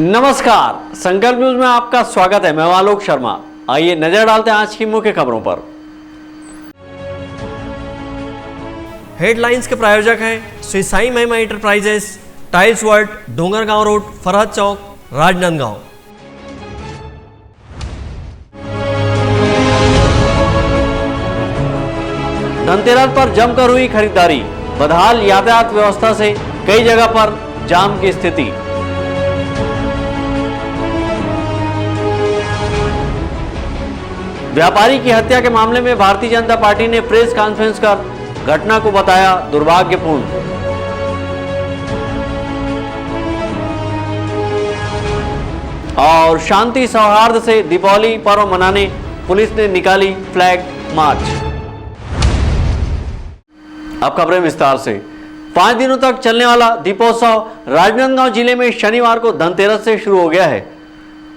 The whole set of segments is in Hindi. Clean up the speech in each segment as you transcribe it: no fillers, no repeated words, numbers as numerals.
नमस्कार, संकल्प न्यूज में आपका स्वागत है। मैं आलोक शर्मा। आइए नजर डालते हैं आज की मुख्य खबरों पर। हेडलाइंस के प्रायोजक हैं Shri Sai Mahima enterprises, tiles world, Dongargaon road, Farhad Chowk, Rajnandgaon. Dhanteras पर जमकर हुई खरीदारी, बदहाल यातायात व्यवस्था से कई जगह पर जाम की स्थिति। व्यापारी की हत्या के मामले में भारतीय जनता पार्टी ने प्रेस कॉन्फ्रेंस कर घटना को बताया दुर्भाग्यपूर्ण। और शांति सौहार्द से दीपावली पर्व मनाने पुलिस ने निकाली फ्लैग मार्च। अब खबरें विस्तार से। 5 दिनों तक चलने वाला दीपोत्सव राजनांदगांव जिले में शनिवार को धनतेरस से शुरू हो गया है।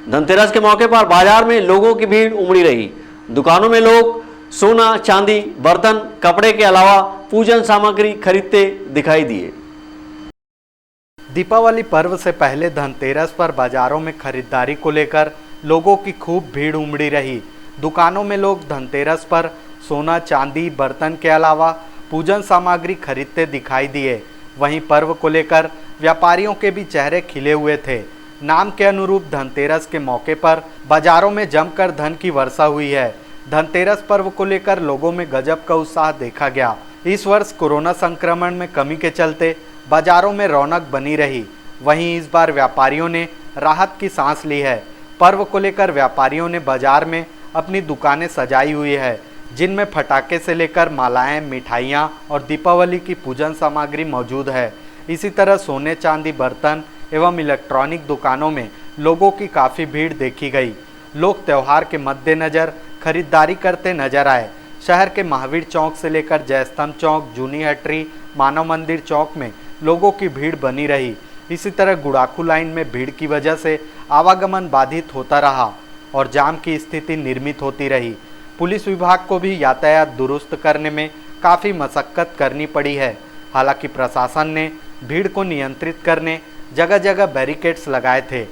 धनतेरस के मौके पर बाजार में लोगों की भीड़ उमड़ी रही। दुकानों में लोग सोना, चांदी, बर्तन, कपड़े के अलावा पूजन सामग्री खरीदते दिखाई दिए। दीपावली पर्व से पहले धनतेरस पर बाजारों में खरीदारी को लेकर लोगों की खूब भीड़ उमड़ी रही। दुकानों में लोग धनतेरस पर सोना, चांदी, बर्तन के अलावा पूजन सामग्री खरीदते दिखाई दिए। वहीं पर्व को लेकर व्यापारियों के भी चेहरे खिले हुए थे। नाम के अनुरूप धनतेरस के मौके पर बाजारों में जमकर धन की वर्षा हुई है। धनतेरस पर्व को लेकर लोगों में गजब का उत्साह देखा गया। इस वर्ष कोरोना संक्रमण में कमी के चलते बाजारों में रौनक बनी रही। वहीं इस बार व्यापारियों ने राहत की सांस ली है। पर्व को लेकर व्यापारियों ने बाजार में अपनी दुकानें सजाई हुई है, जिनमें फटाके से लेकर मालाएं, मिठाइयाँ और दीपावली की पूजन सामग्री मौजूद है। इसी तरह सोने, चांदी, बर्तन एवं इलेक्ट्रॉनिक दुकानों में लोगों की काफ़ी भीड़ देखी गई। लोग त्यौहार के मद्देनज़र खरीदारी करते नजर आए। शहर के महावीर चौक से लेकर जयस्तंभ चौक, जूनी हटरी, मानव मंदिर चौक में लोगों की भीड़ बनी रही। इसी तरह गुड़ाखू लाइन में भीड़ की वजह से आवागमन बाधित होता रहा और जाम की स्थिति निर्मित होती रही। पुलिस विभाग को भी यातायात दुरुस्त करने में काफ़ी मशक्कत करनी पड़ी है। हालांकि प्रशासन ने भीड़ को नियंत्रित करने जगह जगह बैरिकेड्स लगाए थे।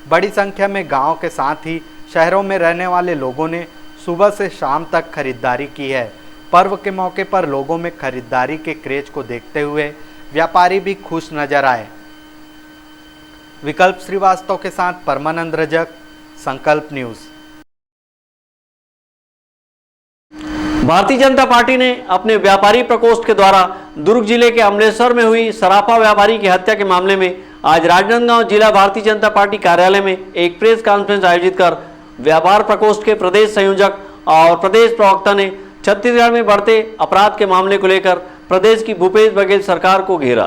बड़ी संख्या में गांव के साथ ही शहरों में रहने वाले लोगों ने सुबह से शाम तक खरीदारी की है। पर्व के मौके पर लोगों में खरीदारी के क्रेज को देखते हुए व्यापारी भी खुश नजर आए। विकल्प श्रीवास्तव के साथ परमानंद रजक, संकल्प न्यूज। भारतीय जनता पार्टी ने अपने व्यापारी प्रकोष्ठ के द्वारा दुर्ग जिले के अमलेश्वर में हुई सराफा व्यापारी की हत्या के मामले में आज राजनांदगांव जिला भारतीय जनता पार्टी कार्यालय में एक प्रेस कॉन्फ्रेंस आयोजित कर व्यापार प्रकोष्ठ के प्रदेश संयोजक और प्रदेश प्रवक्ता ने छत्तीसगढ़ में बढ़ते अपराध के मामले को लेकर प्रदेश की भूपेश बघेल सरकार को घेरा।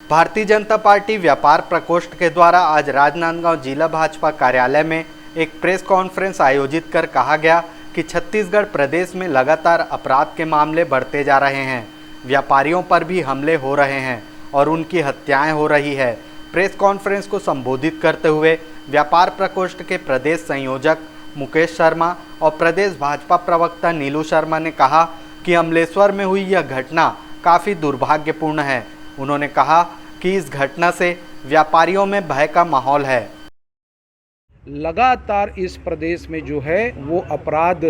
भारतीय जनता पार्टी व्यापार प्रकोष्ठ के द्वारा आज राजनांदगांव जिला भाजपा कार्यालय में एक प्रेस कॉन्फ्रेंस आयोजित कर कहा गया कि छत्तीसगढ़ प्रदेश में लगातार अपराध के मामले बढ़ते जा रहे हैं। व्यापारियों पर भी हमले हो रहे हैं और उनकी हत्याएं हो रही है। प्रेस कॉन्फ्रेंस को संबोधित करते हुए व्यापार प्रकोष्ठ के प्रदेश संयोजक मुकेश शर्मा और प्रदेश भाजपा प्रवक्ता नीलू शर्मा ने कहा कि अमलेश्वर में हुई यह घटना काफ़ी दुर्भाग्यपूर्ण है। उन्होंने कहा कि इस घटना से व्यापारियों में भय का माहौल है। लगातार इस प्रदेश में जो है वो अपराध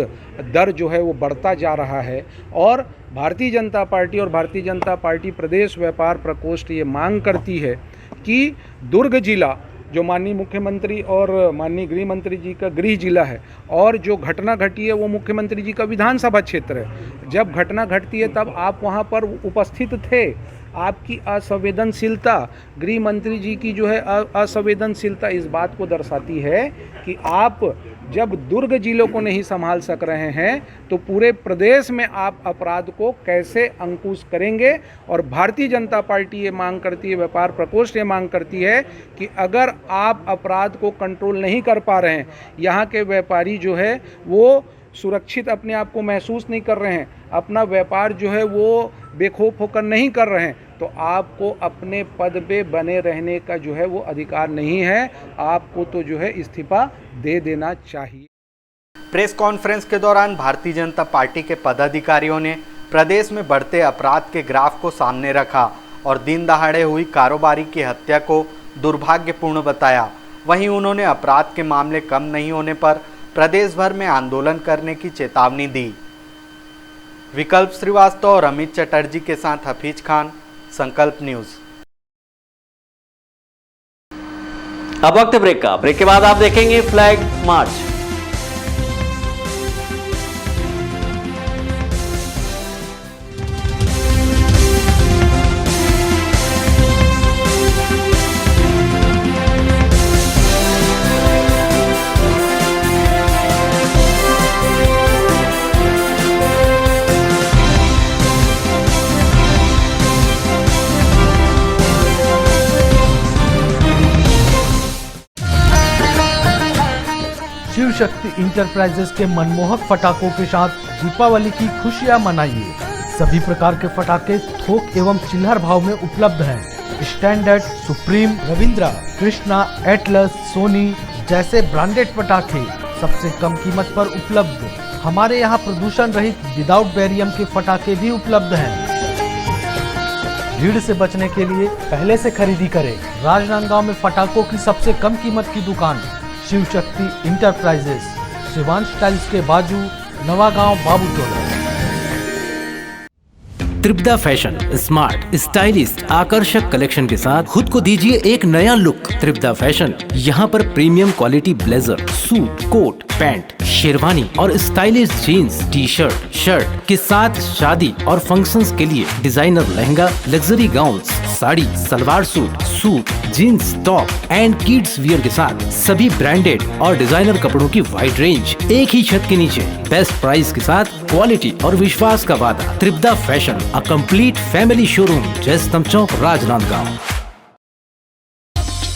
दर जो है वो बढ़ता जा रहा है और भारतीय जनता पार्टी और भारतीय जनता पार्टी प्रदेश व्यापार प्रकोष्ठ ये मांग करती है कि दुर्ग जिला जो माननीय मुख्यमंत्री और माननीय गृह मंत्री जी का गृह जिला है और जो घटना घटी है वो मुख्यमंत्री जी का विधानसभा क्षेत्र है। जब घटना घटती है तब आप वहाँ पर उपस्थित थे। आपकी असंवेदनशीलता, गृह मंत्री जी की जो है असंवेदनशीलता इस बात को दर्शाती है कि आप जब दुर्ग जिलों को नहीं संभाल सक रहे हैं तो पूरे प्रदेश में आप अपराध को कैसे अंकुश करेंगे। और भारतीय जनता पार्टी ये मांग करती है, व्यापार प्रकोष्ठ ये मांग करती है कि अगर आप अपराध को कंट्रोल नहीं कर पा रहे हैं, यहाँ के व्यापारी जो है वो सुरक्षित अपने आप को महसूस नहीं कर रहे हैं, अपना व्यापार जो है वो बेखौफ होकर नहीं कर रहे हैं, तो आपको अपने पद पे बने रहने का जो है वो अधिकार नहीं है। आपको तो जो है इस्तीफा दे देना चाहिए। प्रेस कॉन्फ्रेंस के दौरान भारतीय जनता पार्टी के पदाधिकारियों ने प्रदेश में बढ़ते अपराध के ग्राफ को सामने रखा और दिन दहाड़े हुई कारोबारी की हत्या को दुर्भाग्यपूर्ण बताया। वहीं उन्होंने अपराध के मामले कम नहीं होने पर प्रदेश भर में आंदोलन करने की चेतावनी दी। विकल्प श्रीवास्तव और अमित चटर्जी के साथ हफीज खान, संकल्प न्यूज। अब वक्त ब्रेक का। ब्रेक के बाद आप देखेंगे flag march. Shiv Shakti enterprises के मनमोहक पटाखों के साथ दीपावली की खुशियां मनाइए। सभी प्रकार के पटाखे थोक एवं चिल्हर भाव में उपलब्ध हैं। Standard, supreme, Ravindra, Krishna, Atlas, Sony जैसे ब्रांडेड पटाखे सबसे कम कीमत पर उपलब्ध। हमारे यहाँ प्रदूषण रहित विदाउट बैरियम के पटाखे भी उपलब्ध हैं। भीड़ से बचने के लिए पहले से खरीदी करें। राजनांदगांव में पटाखों की सबसे कम कीमत की दुकान शिव शक्ति इंटरप्राइजेस, शिवांश टाइल्स के बाजू, नवागांव, बाबू टोला। त्रिपदा फैशन स्मार्ट, स्टाइलिश, आकर्षक कलेक्शन के साथ खुद को दीजिए एक नया लुक। त्रिपदा फैशन यहाँ पर premium quality blazer, suit, coat, pant, sherwani और stylish jeans, T shirt, shirt के साथ शादी और फंक्शंस के लिए designer lehenga, luxury gowns, sari, salwar suit, suit, jeans, top and kids wear के साथ सभी ब्रांडेड और डिजाइनर कपड़ों की वाइड रेंज एक ही छत के नीचे, बेस्ट प्राइस के साथ क्वालिटी और विश्वास का वादा। Tripada fashion, a complete family showroom, Jaistambh Chowk, Rajnandgaon.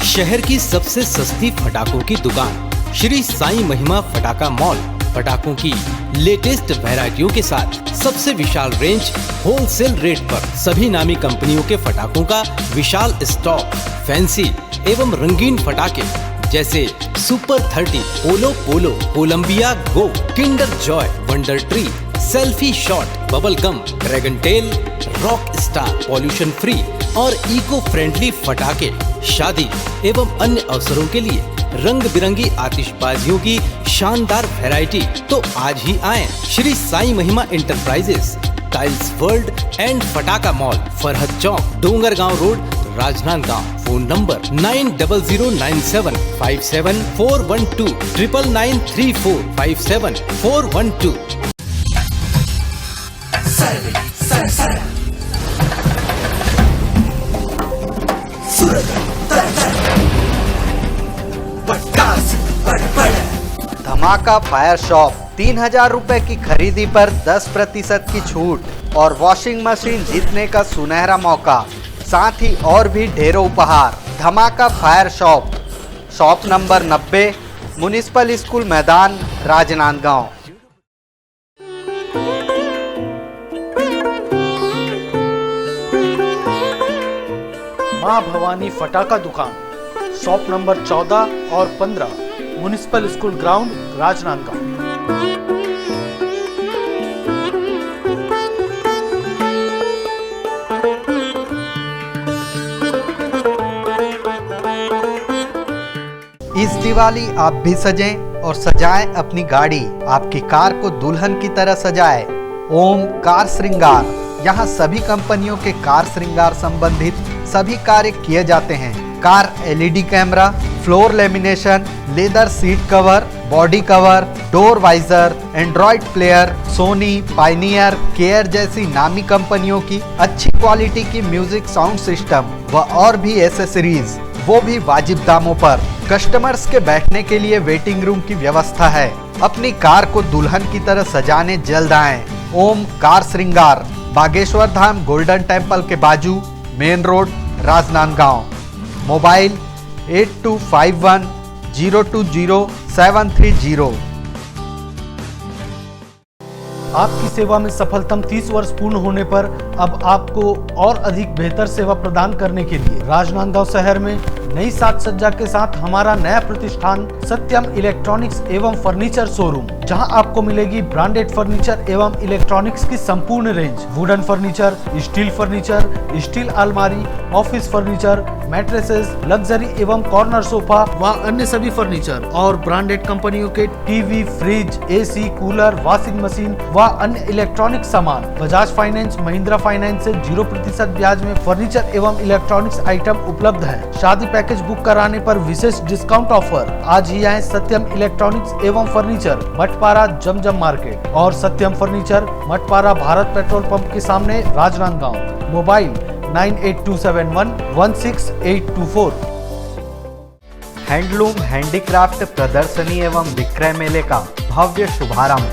शहर की सबसे सस्ती पटाखों की दुकान श्री साईं महिमा पटाखा मॉल। पटाखों की लेटेस्ट वैरायटियों के साथ सबसे विशाल रेंज, होलसेल रेट पर सभी नामी कंपनियों के पटाखों का विशाल स्टॉक। फैंसी एवं रंगीन पटाखे जैसे super 30, polo polo, Colombia go, Kinder Joy, wonder tree, selfie shot, bubble gum, dragon tail, rock star, pollution free और इको फ्रेंडली पटाखे शादी एवं अन्य अवसरों के लिए रंग बिरंगी आतिशबाजियों की शानदार वैरायटी। तो आज ही आएं Shri Sai Mahima enterprises, tiles world and पटाखा mall, Farhad Chowk, Dongargaon road, Rajnandgaon. Phone number 9009757412, 9934574412। धमाका फायर शॉप, 3000 रुपए की खरीदी पर 10% की छूट और वॉशिंग मशीन जीतने का सुनहरा मौका, साथ ही और भी ढेरों उपहार। धमाका fire shop, shop number 90, municipal school मैदान, राजनांदगांव। माँ भवानी फटाका दुकान, शॉप नंबर 14 और 15, म्युनिसिपल स्कूल ग्राउंड, राजनांदगांव। इस दिवाली आप भी सजें और सजाएं अपनी गाड़ी, आपकी कार को दुल्हन की तरह सजाएं। ओम कार श्रृंगार, यहाँ सभी कंपनियों के कार श्रृंगार संबंधित सभी कार्य किए जाते हैं। Car LED camera, floor lamination, leather seat cover, body cover, door visor, Android player, Sony, Pioneer, Care जैसी नामी कंपनियों की अच्छी क्वालिटी की म्यूजिक साउंड सिस्टम व और भी एसेसरीज, वो भी वाजिब दामों पर। कस्टमर्स के बैठने के लिए वेटिंग रूम की व्यवस्था है। अपनी कार को दुल्हन की तरह सजाने जल्द आएं। ओम कार श्रृंगार, बागेश्वर धाम गोल्डन टेम्पल के बाजू, मेन रोड, राजनांदगांव। मोबाइल 8251020730। आपकी सेवा में सफलतम 30 वर्ष पूर्ण होने पर अब आपको और अधिक बेहतर सेवा प्रदान करने के लिए राजनांदगांव शहर में नई साज सज्जा के साथ हमारा नया प्रतिष्ठान सत्यम इलेक्ट्रॉनिक्स एवं फर्नीचर शोरूम, जहां आपको मिलेगी ब्रांडेड फर्नीचर एवं इलेक्ट्रॉनिक्स की संपूर्ण रेंज, वुडन फर्नीचर, स्टील अलमारी, ऑफिस फर्नीचर, मैट्रेसेस, लग्जरी एवं कॉर्नर सोफा व अन्य सभी फर्नीचर और ब्रांडेड कंपनियों के TV, fridge, AC, cooler, washing machine व अन्य इलेक्ट्रॉनिक सामान। बजाज फाइनेंस, महिंद्रा फाइनेंस से 0% ब्याज में फर्नीचर एवं इलेक्ट्रॉनिक्स आइटम उपलब्ध है। शादी पैकेज बुक कराने पर विशेष डिस्काउंट ऑफर। आज ही आए सत्यम इलेक्ट्रॉनिक्स एवं फर्नीचर, मठपारा जमजम मार्केट और Satyam furniture, Mathpara Bharat petrol pump के सामने, राजनांदगांव। मोबाइल 9827116824। हैंडलूम हैंडीक्राफ्ट प्रदर्शनी एवं विक्रय मेले का भव्य शुभारंभ।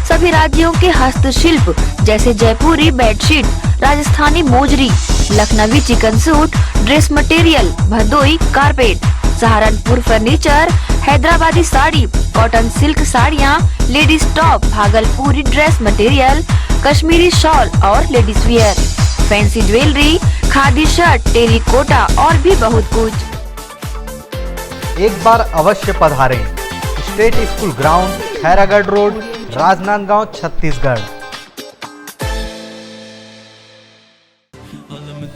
सभी राज्यों के हस्तशिल्प जैसे Jaipuri bedsheet, Rajasthani mojari, Lakhnavi chikan suit, dress material, Bhadohi carpet, Saharanpur furniture, Hyderabadi sari, cotton silk साड़ियाँ, ladies top, Bhagalpuri dress material, Kashmiri shawl और ladies wear, fancy jewellery, khadi shirt, terracotta और भी बहुत कुछ। एक बार अवश्य पधारें। State school ground, Khairagarh road, Rajnandgaon, Chhattisgarh.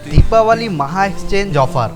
Deepawali महा एक्सचेंज ऑफर।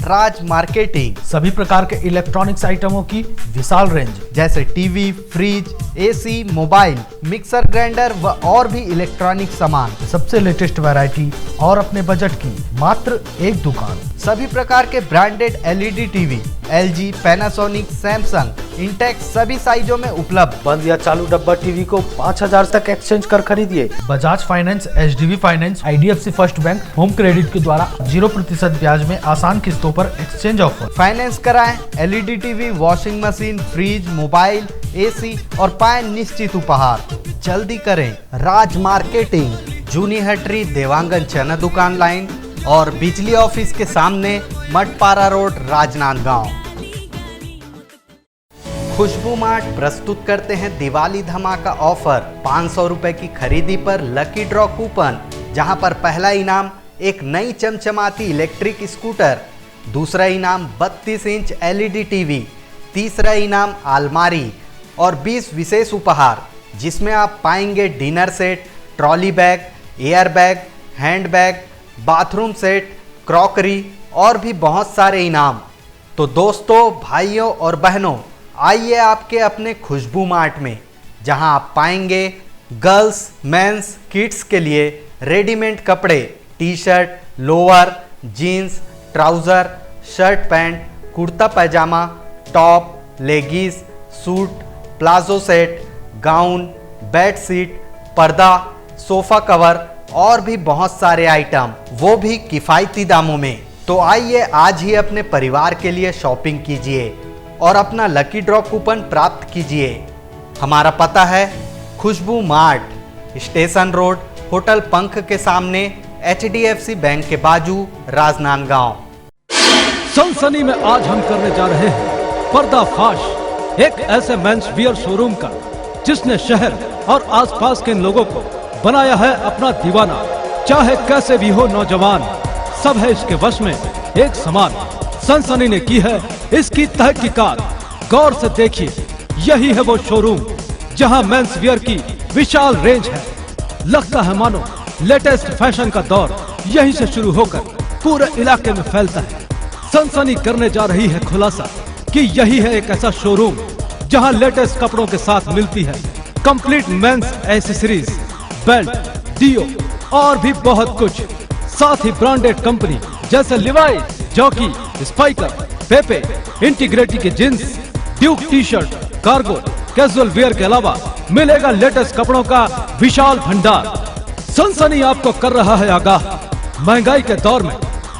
राज मार्केटिंग सभी प्रकार के इलेक्ट्रॉनिक्स आइटमों की विशाल रेंज, जैसे TV, fridge, AC, mobile, mixer grinder व और भी इलेक्ट्रॉनिक सामान। सबसे लेटेस्ट वैरायटी और अपने बजट की मात्र एक दुकान। सभी प्रकार के branded LED TV, LG, Panasonic, Samsung, Intex सभी साइजों में उपलब्ध। बंद या चालू डब्बा टीवी को 5000 तक एक्सचेंज कर खरीदिए। Bajaj finance, HDB finance, IDFC first bank, home credit के द्वारा 0% ब्याज में आसान किस्तों पर एक्सचेंज ऑफर। फाइनेंस कराएं LED TV, washing machine, fridge, mobile, AC और पाएं निश्चित उपहार। जल्दी करें। राज मार्केटिंग, जूनी हटरी, देवांगन चना दुकान लाइन और बिजली ऑफिस के सामने, मठपारा रोड, राजनांदगांव। खुशबू मार्ट प्रस्तुत करते हैं दिवाली धमाका ऑफर। 500 रुपए की खरीदी पर लकी ड्रॉ कूपन, जहां पर पहला इनाम एक नई चमचमाती इलेक्ट्रिक स्कूटर, दूसरा इनाम 32 इंच एलईडी टीवी, तीसरा इनाम अलमारी और 20 विशेष उपहार, जिसमें आप पाएंगे dinner set, trolley bag, air bag, hand bag, bathroom set, crockery और भी बहुत सारे इनाम। तो दोस्तों, भाइयों और बहनों, आइए आपके अपने खुशबू मार्ट में, जहां आप पाएंगे गर्ल्स, मेंस, किड्स के लिए रेडीमेड कपड़े, T shirt, lower, jeans, trouser, shirt pant, kurta pyjama, top, leggings, suit, palazzo set, gown, bed sheet, पर्दा, सोफ़ा कवर और भी बहुत सारे आइटम, वो भी किफ़ायती दामों में। तो आइए आज ही अपने परिवार के लिए शॉपिंग कीजिए और अपना लकी ड्रॉ कूपन प्राप्त कीजिए। हमारा पता है खुशबू मार्ट, स्टेशन रोड, होटल पंख के सामने, HDFC बैंक के बाजू, राजनांदगांव। सनसनी में आज हम करने जा रहे हैं पर्दाफाश एक ऐसे मेंस वियर शोरूम का, जिसने शहर और आसपास के लोगों को बनाया है अपना दीवाना। चाहे कैसे भी हो नौजवान, सब है इसके वश में एक समान। सनसनी ने की है इसकी तहकीकात, गौर से देखिए, यही है वो शोरूम जहां मेंस वियर की विशाल रेंज है। लगता है मानो लेटेस्ट फैशन का दौर यहीं से शुरू होकर पूरे इलाके में फैलता है। सनसनी करने जा रही है खुलासा कि यही है एक ऐसा शोरूम जहां लेटेस्ट कपड़ों के साथ मिलती है complete men's accessories, belt, deo और भी बहुत कुछ। साथ ही ब्रांडेड कंपनी जैसे Levi's, Jockey, Spykar, Pepe, Integriti के jeans, Duke T shirt, cargo, casual wear के अलावा मिलेगा लेटेस्ट कपड़ों का विशाल भंडार। सनसनी आपको कर रहा है आगाह, महंगाई के दौर में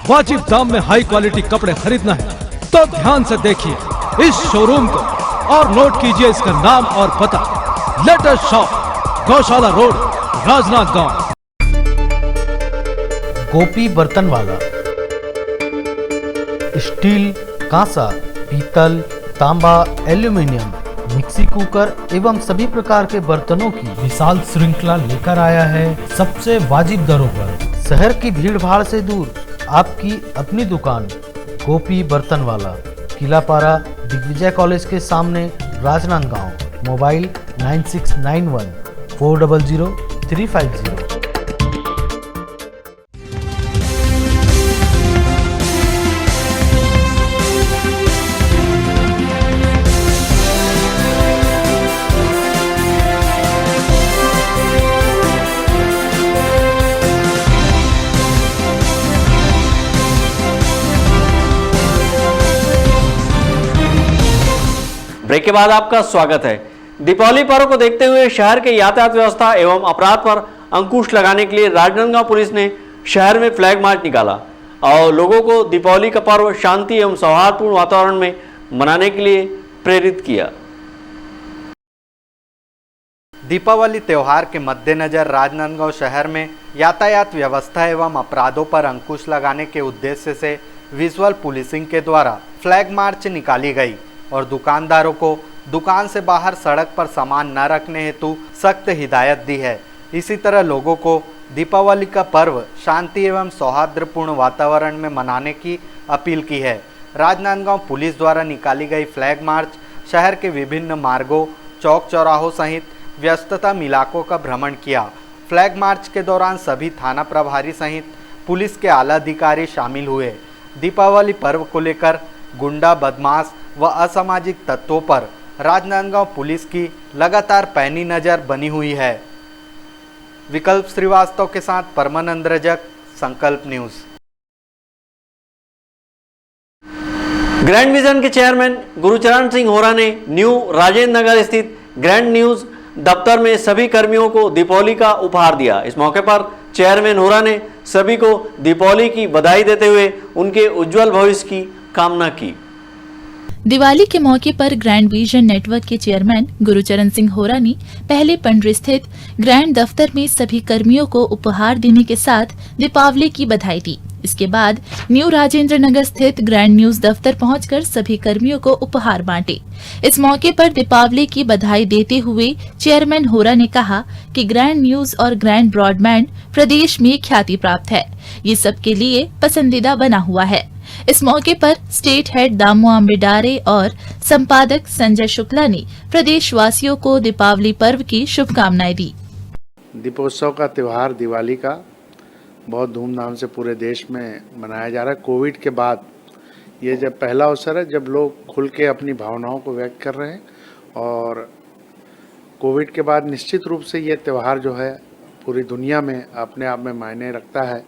वाजिब दाम में हाई क्वालिटी कपड़े खरीदना है तो ध्यान से देखिए इस शोरूम को और नोट कीजिए इसका नाम और पता। लेटेस्ट शॉप, गौशाला रोड, राजनांदगांव। गोपी बर्तन वाला, स्टील, कांसा, पीतल, तांबा, एल्यूमिनियम, मिक्सी कुकर एवं सभी प्रकार के बर्तनों की विशाल श्रृंखला लेकर आया है सबसे वाजिब दरों पर। शहर की भीड़ भाड़ से दूर आपकी अपनी दुकान गोपी बर्तन वाला, किलापारा दिग्विजय कॉलेज के सामने राजनांदगांव। मोबाइल 9691 400 350। ब्रेक के बाद आपका स्वागत है। दीपावली पर्व को देखते हुए शहर के यातायात व्यवस्था एवं अपराध पर अंकुश लगाने के लिए राजनांदगांव पुलिस ने शहर में फ्लैग मार्च निकाला और लोगों को दीपावली का पर्व शांति एवं सौहार्दपूर्ण वातावरण में मनाने के लिए प्रेरित किया। दीपावली त्योहार के मद्देनजर राजनांदगांव शहर में यातायात व्यवस्था एवं अपराधों पर अंकुश लगाने के उद्देश्य से विजुअल पुलिसिंग के द्वारा फ्लैग मार्च निकाली गई और दुकानदारों को दुकान से बाहर सड़क पर सामान न रखने हेतु सख्त हिदायत दी है। इसी तरह लोगों को दीपावली का पर्व शांति एवं सौहार्दपूर्ण वातावरण में मनाने की अपील की है। राजनांदगांव पुलिस द्वारा निकाली गई फ्लैग मार्च शहर के विभिन्न मार्गों, चौक चौराहों सहित व्यस्ततम इलाकों का भ्रमण किया। फ्लैग मार्च के दौरान सभी थाना प्रभारी सहित पुलिस के आला अधिकारी शामिल हुए। दीपावली पर्व को लेकर गुंडा, बदमाश व असामाजिक तत्वों पर राजनांदगांव पुलिस की लगातार पैनी नजर बनी हुई है। विकल्प श्रीवास्तव के साथ परमानंद रजक, संकल्प न्यूज। ग्रैंड विजन के चेयरमैन गुरुचरण सिंह होरा ने न्यू राजेंद्र नगर स्थित ग्रैंड न्यूज दफ्तर में सभी कर्मियों को दीपावली का उपहार दिया। इस मौके पर चेयरमैन होरा ने सभी को दीपावली की बधाई देते हुए उनके उज्जवल भविष्य की कामना की। दिवाली के मौके पर ग्रैंड विजन नेटवर्क के चेयरमैन गुरुचरण सिंह होरा ने पहले पंडरी स्थित ग्रैंड दफ्तर में सभी कर्मियों को उपहार देने के साथ दीपावली की बधाई दी। इसके बाद न्यू राजेंद्र नगर स्थित ग्रैंड न्यूज दफ्तर पहुंचकर सभी कर्मियों को उपहार बांटे। इस मौके पर दीपावली की बधाई देते हुए चेयरमैन होरा ने कहा कि ग्रैंड न्यूज और ग्रैंड ब्रॉडबैंड प्रदेश में ख्याति प्राप्त है, ये सबके लिए पसंदीदा बना हुआ है। इस मौके पर स्टेट हेड दामू आम्बेडारे और संपादक संजय शुक्ला ने प्रदेशवासियों को दीपावली पर्व की शुभकामनाएं दी। दीपोत्सव का त्यौहार दिवाली का बहुत धूमधाम से पूरे देश में मनाया जा रहा है। कोविड के बाद ये जब पहला अवसर है जब लोग खुल के अपनी भावनाओं को व्यक्त कर रहे हैं और कोविड के बाद निश्चित रूप से ये त्यौहार जो है पूरी दुनिया में अपने आप में मायने रखता है।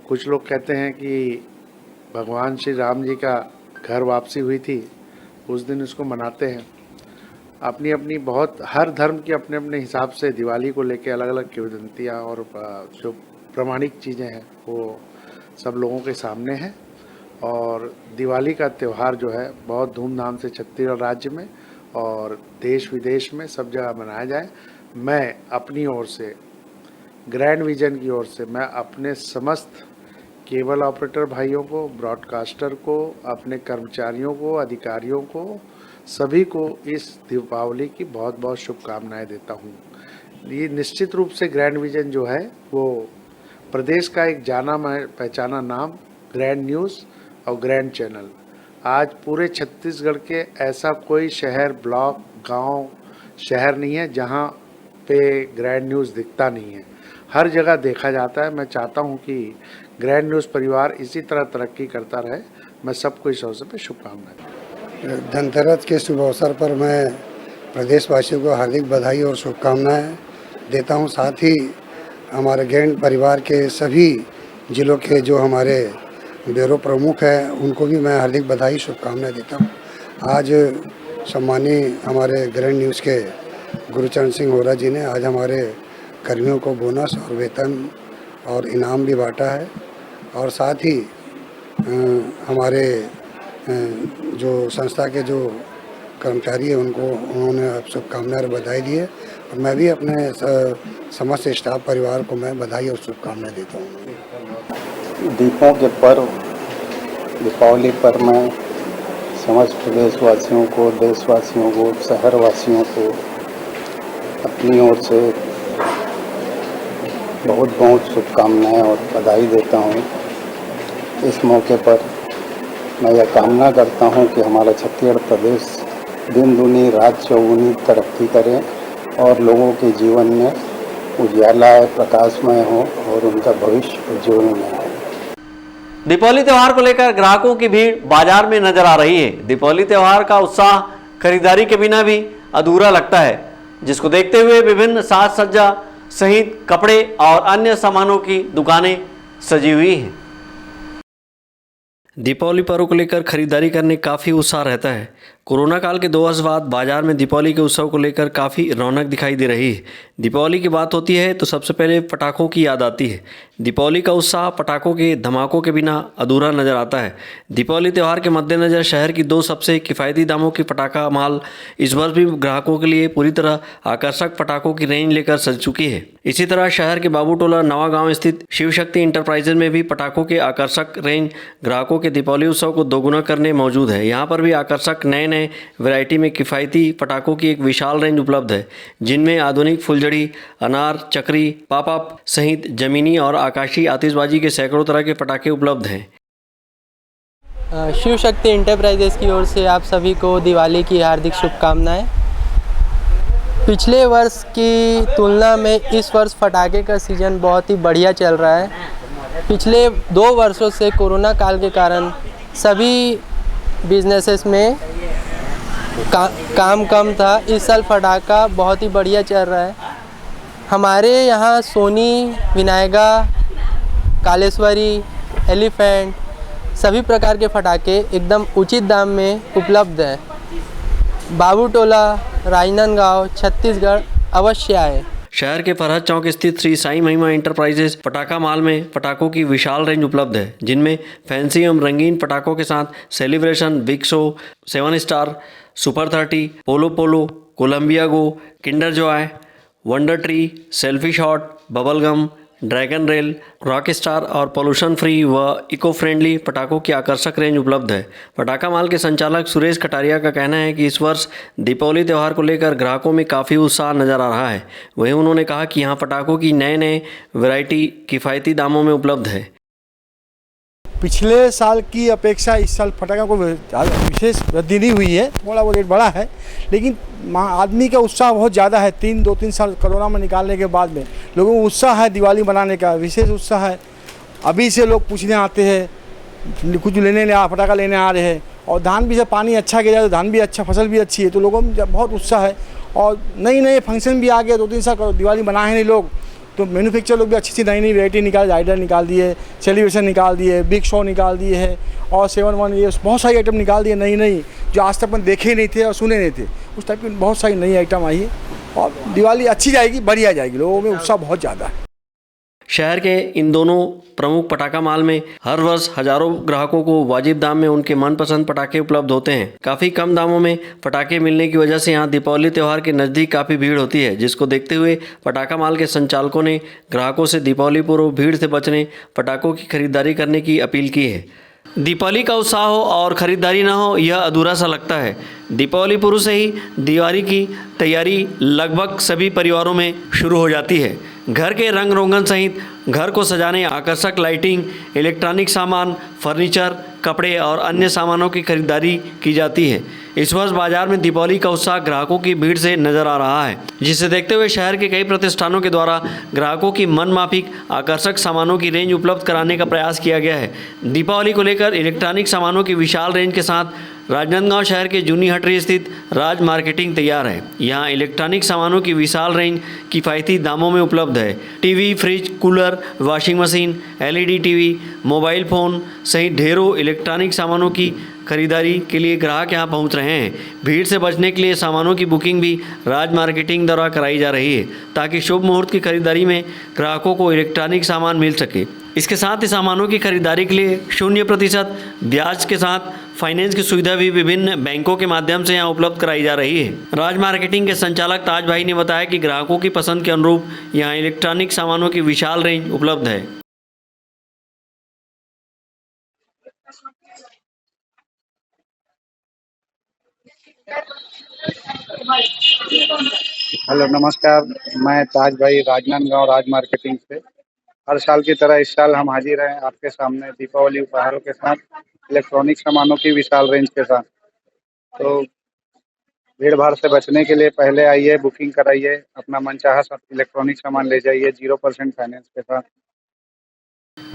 कुछ लोग कहते हैं कि भगवान श्री राम जी का घर वापसी हुई थी, उस दिन इसको मनाते हैं। अपनी अपनी बहुत हर धर्म की अपने अपने हिसाब से दिवाली को लेके अलग अलग किंवदंतियाँ और जो प्रमाणिक चीज़ें हैं वो सब लोगों के सामने हैं। और दिवाली का त्यौहार जो है बहुत धूमधाम से छत्तीसगढ़ राज्य में और देश विदेश में सब जगह मनाया जाए। मैं अपनी ओर से ग्रैंड विजन की ओर से मैं अपने समस्त केबल ऑपरेटर भाइयों को, ब्रॉडकास्टर को, अपने कर्मचारियों को, अधिकारियों को, सभी को इस दीपावली की बहुत बहुत शुभकामनाएं देता हूं। ये निश्चित रूप से ग्रैंड विजन जो है वो प्रदेश का एक जाना पहचाना नाम ग्रैंड न्यूज़ और ग्रैंड चैनल। आज पूरे छत्तीसगढ़ के ऐसा कोई शहर, ब्लॉक, गांव, शहर नहीं है जहां पे ग्रैंड न्यूज़ दिखता नहीं है। हर जगह देखा जाता है। मैं चाहता हूं कि ग्रैंड न्यूज़ परिवार इसी तरह तरक्की करता रहे। मैं सबको इस अवसर पर शुभकामनाएं। धनतेरस के शुभ अवसर पर मैं प्रदेशवासियों को हार्दिक बधाई और शुभकामनाएं देता हूं। साथ ही हमारे ग्रैंड परिवार के सभी जिलों के जो हमारे ब्यूरो प्रमुख हैं उनको भी मैं हार्दिक बधाई शुभकामनाएं देता हूं। आज सम्मानीय हमारे ग्रैंड न्यूज़ के गुरुचरण सिंह होरा जी ने आज हमारे कर्मियों को बोनस और वेतन और इनाम भी बांटा है और साथ ही हमारे जो संस्था के जो कर्मचारी हैं उनको उन्होंने शुभकामनाएं और बधाई दी है और मैं भी अपने समस्त स्टाफ परिवार को मैं बधाई और शुभकामनाएं देता हूँ। दीपों के पर्व दीपावली पर मैं समस्त देशवासियों को, शहरवासियों को अपनी ओर से बहुत बहुत शुभकामनाएं और बधाई देता हूं। इस मौके पर मैं यह कामना करता हूं कि हमारा छत्तीसगढ़ प्रदेश दिन दूनी रात चौगुनी तरक्की करे और लोगों के जीवन में उजाला प्रकाशमय हो और उनका भविष्य उज्ज्वल में हो। दीपावली त्यौहार को लेकर ग्राहकों की भीड़ बाजार में नजर आ रही है। दीपावली त्यौहार का उत्साह खरीदारी के बिना भी अधूरा लगता है, जिसको देखते हुए विभिन्न साज सज्जा सहित कपड़े और अन्य सामानों की दुकानें सजी हुई हैं। दीपावली पर्व को लेकर खरीदारी करने काफ़ी उत्साह रहता है। कोरोना काल के 2 वर्ष बाद बाजार में दीपावली के उत्सव को लेकर काफ़ी रौनक दिखाई दे रही है। दीपावली की बात होती है तो सबसे पहले पटाखों की याद आती है। दीपावली का उत्साह पटाखों के धमाकों के बिना अधूरा नजर आता है। दीपावली त्यौहार के मद्देनज़र शहर की 2 सबसे किफ़ायती दामों की पटाखा माल इस वर्ष भी ग्राहकों के लिए पूरी तरह आकर्षक पटाखों की रेंज लेकर सज चुकी है। इसी तरह शहर के बाबूटोला नवा गाँव स्थित शिव शक्ति इंटरप्राइजेज में भी पटाखों के आकर्षक रेंज ग्राहकों के दीपावली उत्सव को दोगुना करने मौजूद है। यहाँ पर भी आकर्षक नए वैरायटी में किफ़ायती पटाखों की एक विशाल रेंज उपलब्ध है, जिनमें आधुनिक फुलझड़ी, अनार, चक्री, पॉप सहित जमीनी और आकाशीय आतिशबाजी के सैकड़ों तरह के पटाखे उपलब्ध हैं। शिव शक्ति इंटरप्राइजेस की ओर से आप सभी को दिवाली की हार्दिक शुभकामनाएं। पिछले वर्ष की तुलना में इस वर्ष पटाखे का सीज़न बहुत ही बढ़िया चल रहा है। पिछले 2 वर्षों से कोरोना काल के कारण सभी बिजनेसेस में काम कम था। इस साल पटाखा बहुत ही बढ़िया चल रहा है। हमारे यहाँ सोनी, विनायका, कालेश्वरी, एलिफेंट सभी प्रकार के पटाखे एकदम उचित दाम में उपलब्ध है। बाबूटोला, राजनांदगांव, छत्तीसगढ़ अवश्य आए। शहर के फरहद चौक स्थित श्री साई महिमा इंटरप्राइजेज पटाखा माल में पटाखों की विशाल रेंज उपलब्ध है, जिनमें फैंसी एवं रंगीन पटाखों के साथ celebration, big show, 7 star, super 30, polo, Colombia go, Kinder Joy, wonder tree, selfie shot, bubble gum, dragon rail, rock star और पोल्यूशन फ्री व इको फ्रेंडली पटाखों की आकर्षक रेंज उपलब्ध है। पटाखा माल के संचालक सुरेश कटारिया का कहना है कि इस वर्ष दीपावली त्यौहार को लेकर ग्राहकों में काफ़ी उत्साह नजर आ रहा है। वहीं उन्होंने कहा कि यहाँ पटाखों की नए वैरायटी किफ़ायती दामों में उपलब्ध है। पिछले साल की अपेक्षा इस साल पटाखा को विशेष वृद्धि नहीं हुई है, थोड़ा वो रेट बढ़ा है, लेकिन आदमी का उत्साह बहुत ज़्यादा है। 2-3 साल कोरोना में निकालने के बाद में लोगों को उत्साह है, दिवाली मनाने का विशेष उत्साह है। अभी से लोग पूछने आते हैं, कुछ पटाखा लेने आ रहे हैं। और धान भी जब पानी अच्छा गिरा तो धान भी अच्छा, फसल भी अच्छी है, तो लोगों में बहुत उत्साह है। और नए फंक्शन भी आ गए, 2-3 साल दिवाली बनाए नहीं लोग, तो मैन्युफैक्चर लोग भी अच्छी नई वैरायटी निकाल, राइडर निकाल दिए, सेलिब्रेशन निकाल दिए, बिग शो निकाल दिए है और 7-1 ये बहुत सारी आइटम निकाल दिए नई जो आज तक अपन देखे नहीं थे और सुने नहीं थे। उस टाइप की बहुत सारी नई आइटम आई है और दिवाली अच्छी जाएगी, बढ़िया जाएगी। लोगों में उत्साह बहुत ज़्यादा है। शहर के इन दोनों प्रमुख पटाखा माल में हर वर्ष हजारों ग्राहकों को वाजिब दाम में उनके मनपसंद पटाखे उपलब्ध होते हैं। काफ़ी कम दामों में पटाखे मिलने की वजह से यहाँ दीपावली त्यौहार के नज़दीक काफ़ी भीड़ होती है, जिसको देखते हुए पटाखा माल के संचालकों ने ग्राहकों से दीपावली पूर्व भीड़ से बचने, पटाखों की खरीदारी करने की अपील की है। दीपावली का उत्साह हो और ख़रीदारी ना हो, यह अधूरा सा लगता है। दीपावली पूर्व से ही दिवाली की तैयारी लगभग सभी परिवारों में शुरू हो जाती है। घर के रंग रोगन सहित घर को सजाने आकर्षक लाइटिंग, इलेक्ट्रॉनिक सामान, फर्नीचर, कपड़े और अन्य सामानों की खरीदारी की जाती है। इस वर्ष बाजार में दीपावली का उत्साह ग्राहकों की भीड़ से नजर आ रहा है, जिसे देखते हुए शहर के कई प्रतिष्ठानों के द्वारा ग्राहकों की मन माफिक आकर्षक सामानों की रेंज उपलब्ध कराने का प्रयास किया गया है। दीपावली को लेकर इलेक्ट्रॉनिक सामानों की विशाल रेंज के साथ राजनांदगांव शहर के जूनी हटरी स्थित राज मार्केटिंग तैयार है। यहाँ इलेक्ट्रॉनिक सामानों की विशाल रेंज किफ़ायती दामों में उपलब्ध है। TV, fridge, cooler, washing machine, LED TV, mobile phone सहित ढेरों इलेक्ट्रॉनिक सामानों की खरीदारी के लिए ग्राहक यहाँ पहुँच रहे हैं। भीड़ से बचने के लिए सामानों की बुकिंग भी राज मार्केटिंग द्वारा कराई जा रही है, ताकि शुभ मुहूर्त की खरीदारी में ग्राहकों को इलेक्ट्रॉनिक सामान मिल सके। इसके साथ ही सामानों की खरीदारी के लिए 0% ब्याज के साथ फाइनेंस की सुविधा भी विभिन्न बैंकों के माध्यम से यहाँ उपलब्ध कराई जा रही है। राज मार्केटिंग के संचालक ताज भाई ने बताया कि ग्राहकों की पसंद के अनुरूप यहाँ इलेक्ट्रॉनिक सामानों की विशाल रेंज उपलब्ध है। हेलो नमस्कार, मैं ताज भाई राजनांदगांव राज मार्केटिंग से। हर साल की तरह इस साल हम हाजिर हैं आपके सामने दीपावली उपहारों के साथ, इलेक्ट्रॉनिक सामानों की विशाल रेंज के साथ। तो भीड़ भाड़ से बचने के लिए पहले आइए, बुकिंग कराइए, अपना मनचाहा सब इलेक्ट्रॉनिक सामान ले जाइए 0% फाइनेंस के साथ।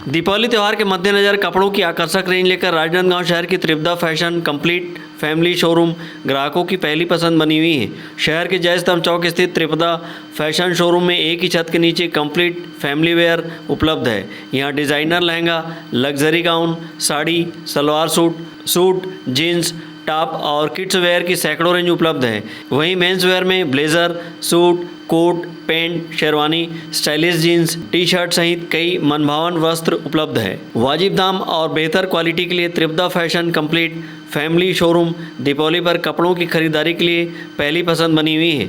दीपावली त्यौहार के मद्देनजर कपड़ों की आकर्षक रेंज लेकर राजनांदगांव शहर की त्रिपदा फैशन कंप्लीट फैमिली शोरूम ग्राहकों की पहली पसंद बनी हुई है। शहर के जय स्तंभ चौक स्थित त्रिपदा फैशन शोरूम में एक ही छत के नीचे कंप्लीट फैमिली वेयर उपलब्ध है। यहाँ designer lehenga, luxury gown, sari, salwar suit, jeans, top और किड्स वेयर की सैकड़ों रेंज उपलब्ध है। वहीं मेंस वेयर में blazer, suit, coat, pant, sherwani, stylish jeans, T shirt सहित कई मनभावन वस्त्र उपलब्ध है। वाजिब दाम और बेहतर क्वालिटी के लिए Tripada fashion complete family showroom Deepawali पर कपड़ों की खरीदारी के लिए पहली पसंद बनी हुई है।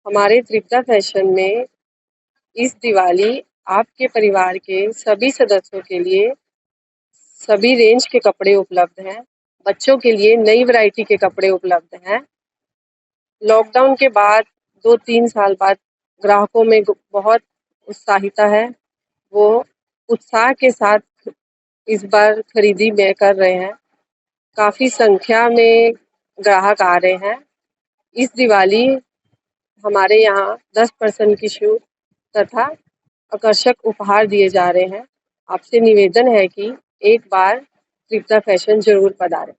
हमारे त्रिपदा फैशन में इस दिवाली आपके परिवार के सभी सदस्यों के लिए सभी रेंज के कपड़े उपलब्ध हैं। बच्चों के लिए नई वैरायटी के कपड़े उपलब्ध हैं। लॉकडाउन के बाद 2-3 साल बाद ग्राहकों में बहुत उत्साहिता है। वो उत्साह के साथ इस बार खरीदी में कर रहे हैं। काफ़ी संख्या में ग्राहक आ रहे हैं। इस दिवाली हमारे यहाँ 10% की छूट तथा आकर्षक उपहार दिए जा रहे हैं। आपसे निवेदन है कि एक बार त्रिपदा फैशन जरूर पधारें।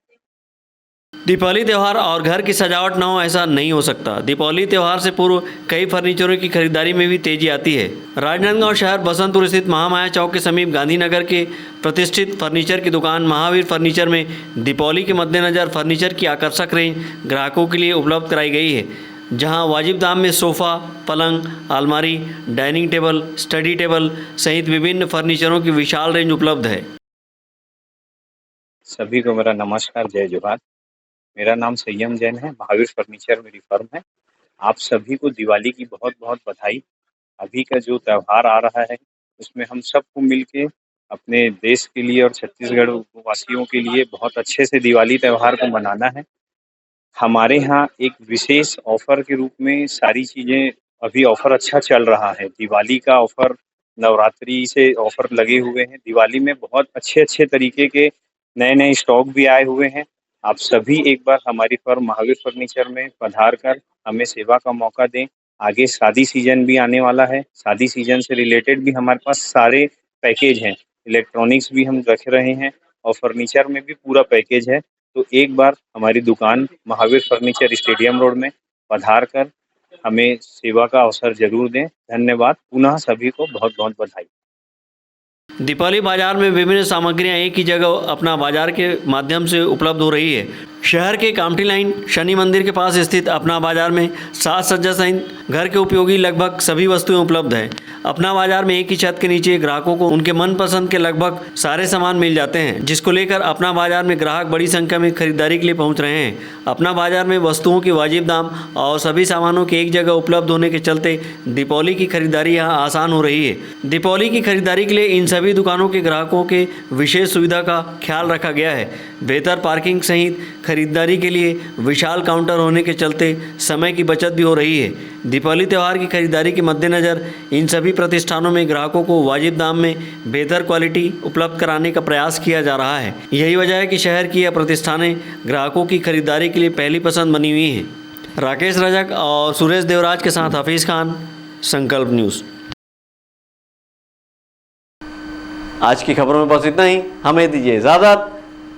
दीपावली त्यौहार और घर की सजावट न हो ऐसा नहीं हो सकता। दीपावली त्यौहार से पूर्व कई फर्नीचरों की खरीदारी में भी तेजी आती है। राजनांदगांव शहर बसंतपुर स्थित महामाया चौक के समीप गांधीनगर के प्रतिष्ठित फर्नीचर की दुकान महावीर फर्नीचर में दीपावली के मद्देनजर फर्नीचर की आकर्षक रेंज ग्राहकों के लिए उपलब्ध कराई गई है, जहां वाजिब दाम में सोफ़ा, पलंग, अलमारी, डाइनिंग टेबल, स्टडी टेबल सहित विभिन्न फर्नीचरों की विशाल रेंज उपलब्ध है। सभी को मेरा नमस्कार, जय जोहार। मेरा नाम संयम जैन है, महावीर फर्नीचर मेरी फर्म है। आप सभी को दिवाली की बहुत बहुत बधाई। अभी का जो त्यौहार आ रहा है उसमें हम सबको मिलके अपने देश के लिए और छत्तीसगढ़ वासियों के लिए बहुत अच्छे से दिवाली त्यौहार को मनाना है। हमारे यहाँ एक विशेष ऑफर के रूप में सारी चीज़ें अभी ऑफर अच्छा चल रहा है। दिवाली का ऑफर, नवरात्रि से ऑफर लगे हुए हैं। दिवाली में बहुत अच्छे अच्छे तरीके के नए नए स्टॉक भी आए हुए हैं। आप सभी एक बार हमारी फर्म महावीर फर्नीचर में पधार कर हमें सेवा का मौका दें। आगे शादी सीजन भी आने वाला है। शादी सीजन से रिलेटेड भी हमारे पास सारे पैकेज हैं। इलेक्ट्रॉनिक्स भी हम रख रहे हैं और फर्नीचर में भी पूरा पैकेज है। तो एक बार हमारी दुकान महावीर फर्नीचर स्टेडियम रोड में पधार कर हमें सेवा का अवसर जरूर दें। धन्यवाद। पुनः सभी को बहुत बहुत बधाई। दीपावली बाजार में विभिन्न सामग्रियां एक ही जगह अपना बाजार के माध्यम से उपलब्ध हो रही है। शहर के कामठी लाइन शनि मंदिर के पास स्थित अपना बाजार में साज सज्जा सहित घर के उपयोगी लगभग सभी वस्तुएं उपलब्ध हैं। अपना बाजार में एक ही छत के नीचे ग्राहकों को उनके मनपसंद के लगभग सारे सामान मिल जाते हैं, जिसको लेकर अपना बाजार में ग्राहक बड़ी संख्या में खरीदारी के लिए पहुंच रहे हैं। अपना बाजार में वस्तुओं के वाजिब दाम और सभी सामानों के एक जगह उपलब्ध होने के चलते दीपावली की खरीदारी यहाँ आसान हो रही है। दीपावली की खरीदारी के लिए इन सभी दुकानों के ग्राहकों के विशेष सुविधा का ख्याल रखा गया है। बेहतर पार्किंग सहित खरीदारी के लिए विशाल काउंटर होने के चलते समय की बचत भी हो रही है। दीपावली त्यौहार की खरीदारी के मद्देनज़र इन सभी प्रतिष्ठानों में ग्राहकों को वाजिब दाम में बेहतर क्वालिटी उपलब्ध कराने का प्रयास किया जा रहा है। यही वजह है कि शहर की यह प्रतिष्ठानें ग्राहकों की खरीदारी के लिए पहली पसंद बनी हुई हैं। राकेश रजक और सुरेश देवराज के साथ हफीज़ खान, संकल्प न्यूज़। आज की खबरों में बस इतना ही। हमें दीजिए इजाज़त।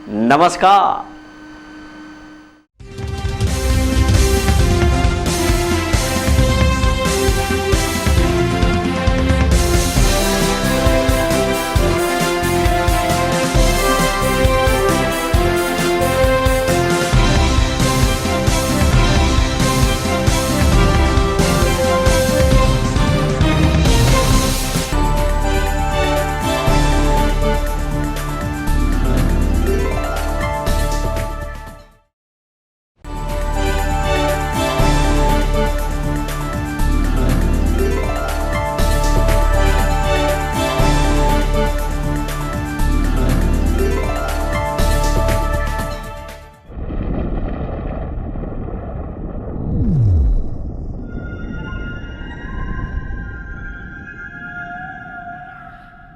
नमस्कार।